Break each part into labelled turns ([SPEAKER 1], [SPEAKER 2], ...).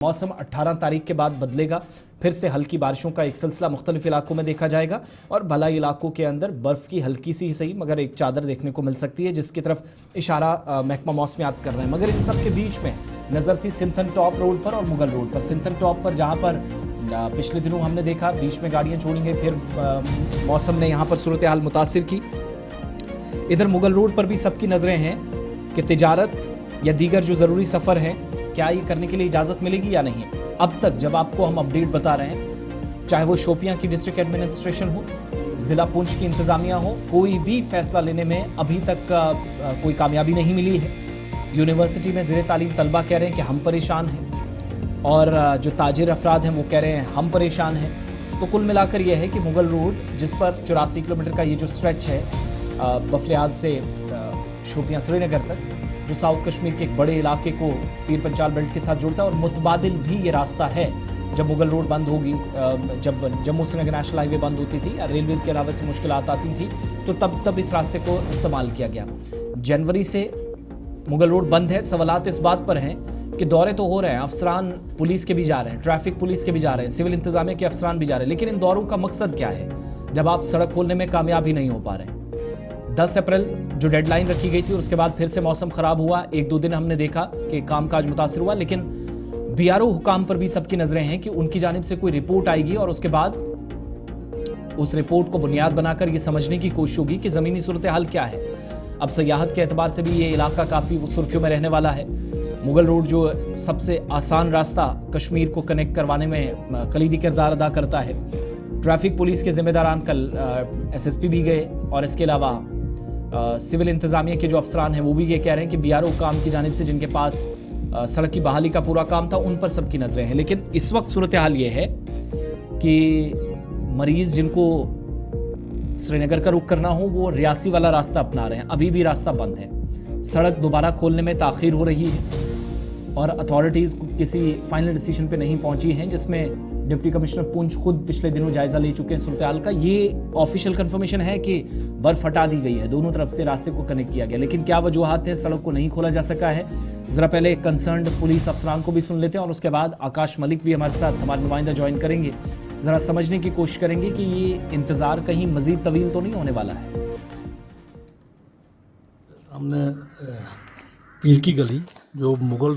[SPEAKER 1] मौसम 18 तारीख के बाद बदलेगा। फिर से हल्की बारिशों का एक सिलसिला मुख्तलिफ इलाकों में देखा जाएगा और भलाई इलाकों के अंदर बर्फ की हल्की सी ही सही मगर एक चादर देखने को मिल सकती है, जिसकी तरफ इशारा महकमा मौसमियात कर रहे हैं। मगर इन सब के बीच में नजर थी सिंथन टॉप रोड पर और मुगल रोड पर। सिंथन टॉप पर जहां पर पिछले दिनों हमने देखा बीच में गाड़ियां छोड़ी गई, फिर मौसम ने यहाँ पर सूरत हाल मुतासिर की। इधर मुगल रोड पर भी सबकी नजरें हैं कि तिजारत या दीगर जो जरूरी सफर है क्या ये करने के लिए इजाजत मिलेगी या नहीं। अब तक जब आपको हम अपडेट बता रहे हैं, चाहे वो शोपियां की डिस्ट्रिक्ट एडमिनिस्ट्रेशन हो, जिला पुंछ की इंतजामिया हो, कोई भी फैसला लेने में अभी तक कोई कामयाबी नहीं मिली है। यूनिवर्सिटी में ज़ेरे तालीम तलबा कह रहे हैं कि हम परेशान हैं और जो ताजिर अफराद हैं वो कह रहे हैं हम परेशान हैं। तो कुल मिलाकर यह है कि मुगल रोड जिस पर 84 किलोमीटर का ये जो स्ट्रेच है बफलियाज से शोपियां श्रीनगर तक, जो साउथ कश्मीर के एक बड़े इलाके को पीर पंचाल बेल्ट के साथ जोड़ता है, और मुतबादिल भी ये रास्ता है। जब मुगल रोड बंद होगी, जब जम्मू श्रीनगर नेशनल हाईवे बंद होती थी या रेलवेज के अलावा से मुश्किलात आती थी, तो तब इस रास्ते को इस्तेमाल किया गया। जनवरी से मुगल रोड बंद है। सवालात इस बात पर हैं कि दौरे तो हो रहे हैं, अफसरान पुलिस के भी जा रहे हैं, ट्रैफिक पुलिस के भी जा रहे हैं, सिविल इंतजामिया के अफसरान भी जा रहे हैं, लेकिन इन दौरों का मकसद क्या है जब आप सड़क खोलने में कामयाब ही नहीं हो पा रहे हैं। 10 अप्रैल जो डेडलाइन रखी गई थी, उसके बाद फिर से मौसम खराब हुआ। 1-2 दिन हमने देखा कि कामकाज मुतासिर हुआ, लेकिन बीआरओ हुकाम पर भी सबकी नजरें हैं कि उनकी जानिब से कोई रिपोर्ट आएगी और उसके बाद उस रिपोर्ट को बुनियाद बनाकर यह समझने की कोशिश होगी कि जमीनी सूरत हाल क्या है। अब सयाहत के एतबार से भी ये इलाका काफी सुर्खियों में रहने वाला है। मुगल रोड जो सबसे आसान रास्ता कश्मीर को कनेक्ट करवाने में कलीदी किरदार अदा करता है। ट्रैफिक पुलिस के जिम्मेदारान कल SSP भी गए और इसके अलावा सिविल इंतजामिया के जो अफसरान हैं वो भी ये कह रहे हैं कि बीआरओ काम की जानिब से जिनके पास सड़क की बहाली का पूरा काम था उन पर सबकी नजरें हैं। लेकिन इस वक्त सूरत हाल ये है कि मरीज जिनको श्रीनगर का रुख करना हो वो रियासी वाला रास्ता अपना रहे हैं। अभी भी रास्ता बंद है। सड़क दोबारा खोलने में ताखीर हो रही है और अथॉरिटीज किसी फाइनल डिसीजन पे नहीं पहुंची हैं, जिसमें डिप्टी कमिश्नर पुंछ खुद पिछले दिनों जायजा ले चुके हैं सूरत हाल का। ये ऑफिशियल कंफर्मेशन है कि बर्फ हटा दी गई है, दोनों तरफ से रास्ते को कनेक्ट किया गया, लेकिन क्या वजूहात है सड़क को नहीं खोला जा सका है। जरा पहले कंसर्न्ड पुलिस अफसरान को भी सुन लेते हैं और उसके बाद आकाश मलिक भी हमारे साथ, हमारे नुमाइंदा ज्वाइन करेंगे। जरा समझने की कोशिश करेंगे कि ये इंतजार कहीं मजीद तवील तो नहीं होने वाला है।
[SPEAKER 2] हमने पीर की गली जो मुगल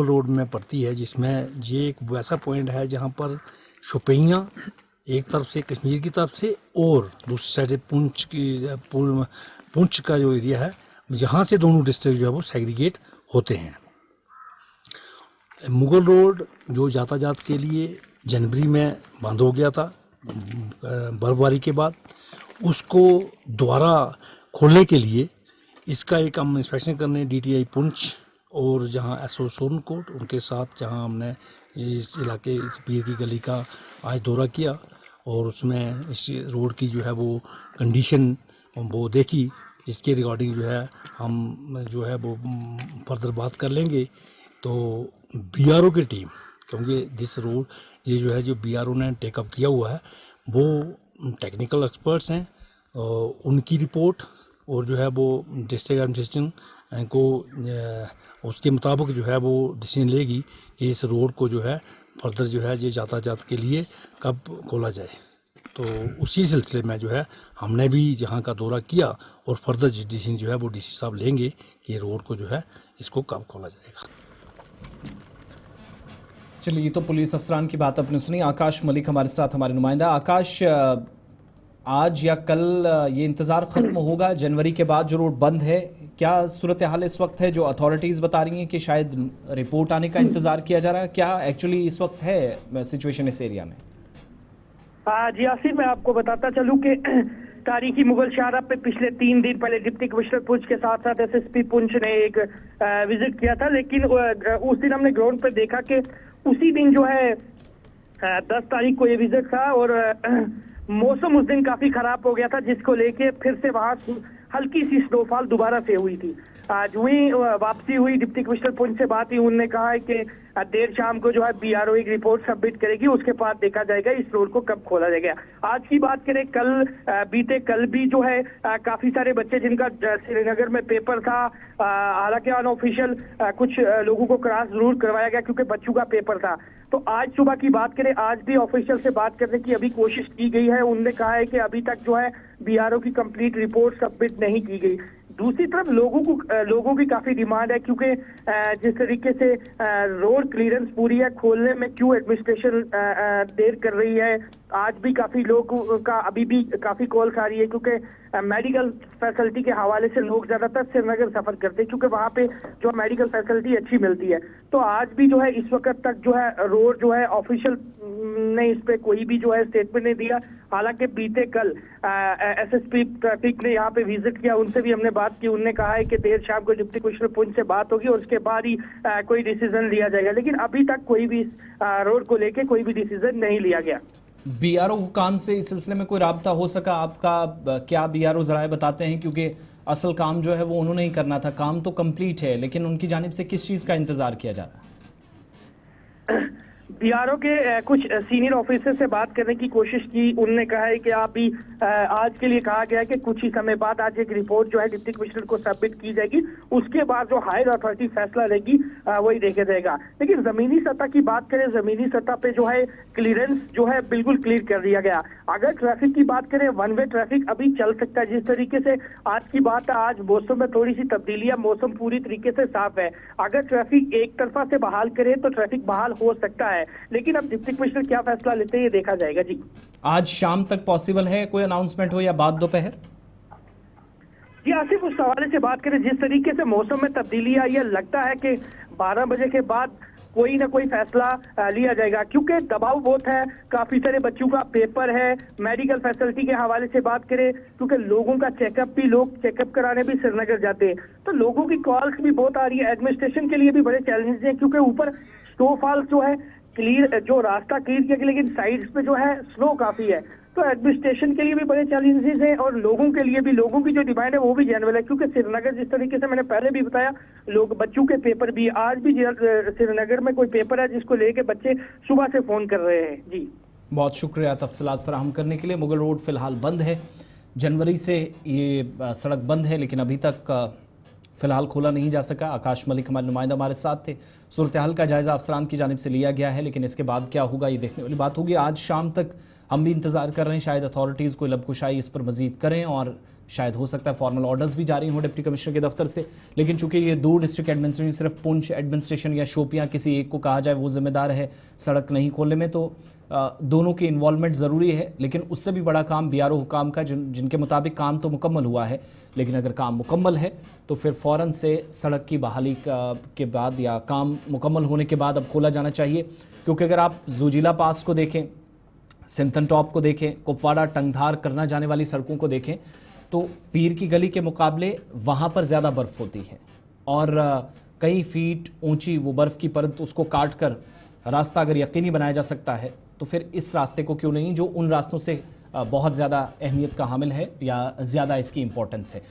[SPEAKER 2] रोड में पड़ती है, जिसमें ये एक वैसा पॉइंट है जहाँ पर शोपियां एक तरफ से कश्मीर की तरफ से और दूसरी साइड से पुंछ का जो एरिया है, जहाँ से दोनों डिस्ट्रिक्ट जो है वो सेग्रीगेट होते हैं। मुगल रोड जो यातायात के लिए जनवरी में बंद हो गया था बर्फबारी के बाद, उसको दोबारा खोलने के लिए इसका एक हम इंस्पेक्शन करने DTI पुंछ और जहां SO सोनकोट उनके साथ जहां हमने इस इलाके इस पीर की गली का आज दौरा किया और उसमें इस रोड की जो है वो कंडीशन वो देखी। इसके रिगार्डिंग जो है हम जो है वो फर्दर बात कर लेंगे। तो BRO की टीम, क्योंकि दिस रोड ये जो है जो BRO ने टेकअप किया हुआ है वो टेक्निकल एक्सपर्ट्स हैं, उनकी रिपोर्ट और जो है वो डिस्ट्रिक्ट एडमिनिस्ट्रेशन को उसके मुताबिक जो है वो डिसीजन लेगी कि इस रोड को जो है फर्दर जो है ये यातायात के लिए कब खोला जाए। तो उसी सिलसिले में जो है हमने भी जहाँ का दौरा किया और फर्दर डिसीजन जो है वो DC साहब लेंगे कि रोड को जो है इसको कब खोला जाएगा।
[SPEAKER 1] चलिए, ये तो पुलिस अफसरान की बात आपने सुनी। आकाश मलिक हमारे साथ, हमारे नुमाइंदा। आकाश, आज या कल ये इंतज़ार ख़त्म होगा जनवरी के बाद जो रोड बंद है? क्या सूरत हाल इस वक्त है? जो अथॉरिटीज़ बता रही हैं कि शायद रिपोर्ट आने का इंतज़ार किया जा रहा है, क्या एक्चुअली इस वक्त है सिचुएशन इस एरिया में?
[SPEAKER 3] जी आसिफ, मैं आपको बताता चलूँ कि तारीखी मुगल शाहरा पे पिछले 3 दिन पहले डिप्टी कमिश्नर पुंछ के साथ साथ SSP पुंछ ने एक विजिट किया था, लेकिन उस दिन हमने ग्राउंड पे देखा कि उसी दिन जो है 10 तारीख को ये विजिट था और मौसम उस दिन काफी खराब हो गया था, जिसको लेके फिर से वहां हल्की सी स्नोफॉल दोबारा से हुई थी। आज हुई वापसी हुई डिप्टी कमिश्नर पुंछ से बात हुई, उन्होंने कहा है कि देर शाम को जो है बीआरओ एक रिपोर्ट सबमिट करेगी, उसके बाद देखा जाएगा इस रोड को कब खोला जाएगा। आज की बात करें, बीते कल भी जो है काफी सारे बच्चे जिनका श्रीनगर में पेपर था, हालांकि अनऑफिशियल कुछ लोगों को क्रॉस जरूर करवाया गया क्योंकि बच्चों का पेपर था। तो आज सुबह की बात करें, आज भी ऑफिशियल से बात करने की अभी कोशिश की गई है। उन्होंने कहा है कि अभी तक जो है बीआरओ की कंप्लीट रिपोर्ट सबमिट नहीं की गई। दूसरी तरफ लोगों की काफी डिमांड है, क्योंकि जिस तरीके से रोड क्लियरेंस पूरी है, खोलने में क्यों एडमिनिस्ट्रेशन देर कर रही है। आज भी काफी लोगों का अभी भी काफी कॉल्स आ रही है, क्योंकि मेडिकल फैसिलिटी के हवाले से लोग ज्यादातर श्रीनगर सफर करते हैं, क्योंकि वहां पे जो मेडिकल फैसिलिटी अच्छी मिलती है। तो आज भी जो है इस वक्त तक जो है रोड जो है ऑफिशियल ने इस पे कोई भी जो है स्टेटमेंट नहीं दिया। हालांकि बीते कल एसएसपी ट्रैफिक ने यहाँ पे विजिट किया, उनसे भी हमने बात की। उन्होंने कहा है कि देर शाम को डिप्टी कमिश्नर पुंछ से बात होगी और उसके बाद ही कोई डिसीजन लिया जाएगा, लेकिन अभी तक कोई भी रोड को लेके कोई भी डिसीजन नहीं लिया गया।
[SPEAKER 1] बीआरओ हुकाम से इस सिलसिले में कोई राब्ता हो सका आपका? क्या बीआरओ जराए बताते हैं, क्योंकि असल काम जो है वो उन्होंने ही करना था, काम तो कंप्लीट है, लेकिन उनकी जानिब से किस चीज का इंतजार किया जा रहा है?
[SPEAKER 3] बीआरओ के कुछ सीनियर ऑफिसर से बात करने की कोशिश की। उन्होंने कहा है कि अभी आज के लिए कहा गया है कि कुछ ही समय बाद आज एक रिपोर्ट जो है डिप्टी कमिश्नर को सबमिट की जाएगी, उसके बाद जो हायर अथॉरिटी फैसला लेगी वही देखा जाएगा। लेकिन जमीनी सतह की बात करें, जमीनी सतह पे जो है क्लियरेंस जो है बिल्कुल क्लियर कर दिया गया। अगर ट्रैफिक की बात करें, वन वे ट्रैफिक अभी चल सकता है। जिस तरीके से आज की बात है, आज मौसम में थोड़ी सी तब्दीली है, मौसम पूरी तरीके से साफ है। अगर ट्रैफिक एक तरफा से बहाल करे तो ट्रैफिक बहाल हो सकता है, लेकिन अब डिप्टी कमिश्नर क्या फैसला लेते हैं ये देखा जाएगा। जी,
[SPEAKER 1] आज शाम तक पॉसिबल है कोई अनाउंसमेंट हो या बाद दोपहर?
[SPEAKER 3] जी आसिफ, उस हवाले से बात करें, जिस तरीके से मौसम में तब्दीली आई है, लगता है कि 12 बजे के बाद कोई ना कोई फैसला लिया जाएगा, क्योंकि दबाव बहुत है। काफी सारे बच्चों का पेपर है। मेडिकल फैसिलिटी के हवाले से बात करें, क्योंकि लोगों का लोग चेकअप कराने भी श्रीनगर जाते हैं, तो लोगों की कॉल्स भी बहुत आ रही है। एडमिनिस्ट्रेशन के लिए भी बड़े चैलेंजेस हैं, क्योंकि ऊपर स्नोफॉल जो है क्लियर, जो रास्ता क्लियर किया गया, लेकिन साइड्स पे जो है स्नो काफी है। तो एडमिनिस्ट्रेशन के लिए भी बड़े चैलेंजेस हैं और लोगों के लिए भी। लोगों की जो डिमांड है वो भी जेन्युइन है, क्योंकि श्रीनगर जिस तरीके से मैंने पहले भी बताया, बच्चों के पेपर भी आज भी श्रीनगर में कोई पेपर है जिसको लेके बच्चे सुबह से फोन कर रहे हैं। जी,
[SPEAKER 1] बहुत शुक्रिया तफसीलात फराहम करने के लिए। मुगल रोड फिलहाल बंद है, जनवरी से ये सड़क बंद है, लेकिन अभी तक फिलहाल खोला नहीं जा सका। आकाश मलिक हमारे नुमाइंदा हमारे साथ थे। सूरत हाल का जायजा अफसरान की जानिब से लिया गया है, लेकिन इसके बाद क्या होगा ये देखने वाली बात होगी। आज शाम तक हम भी इंतजार कर रहे हैं, शायद अथॉरिटीज़ कोई लबकुशाई इस पर मजीद करें और शायद हो सकता है फॉर्मल ऑर्डर्स भी जारी हों डिप्टी कमिश्नर के दफ्तर से। लेकिन चूंकि ये 2 डिस्ट्रिक्ट एडमिनिस्ट्रेशन, सिर्फ पुंछ एडमिनिस्ट्रेशन या शोपियां किसी एक को कहा जाए वो जिम्मेदार है सड़क नहीं खोलने में, तो दोनों की इन्वॉल्वमेंट ज़रूरी है। लेकिन उससे भी बड़ा काम बीआरओ हुकाम का, जिनके मुताबिक काम तो मुकम्मल हुआ है, लेकिन अगर काम मुकम्मल है तो फिर फ़ौरन से सड़क की बहाली के बाद या काम मुकम्मल होने के बाद अब खोला जाना चाहिए। क्योंकि अगर आप जोजिला पास को देखें, सिंथन टॉप को देखें, कुपवाड़ा टंगधार करना जाने वाली सड़कों को देखें, तो पीर की गली के मुकाबले वहाँ पर ज़्यादा बर्फ़ होती है और कई फीट ऊंची वो बर्फ़ की परत, उसको काट कर रास्ता अगर यकीनी बनाया जा सकता है तो फिर इस रास्ते को क्यों नहीं, जो उन रास्तों से बहुत ज़्यादा अहमियत का हामिल है या ज़्यादा इसकी इम्पोर्टेंस है।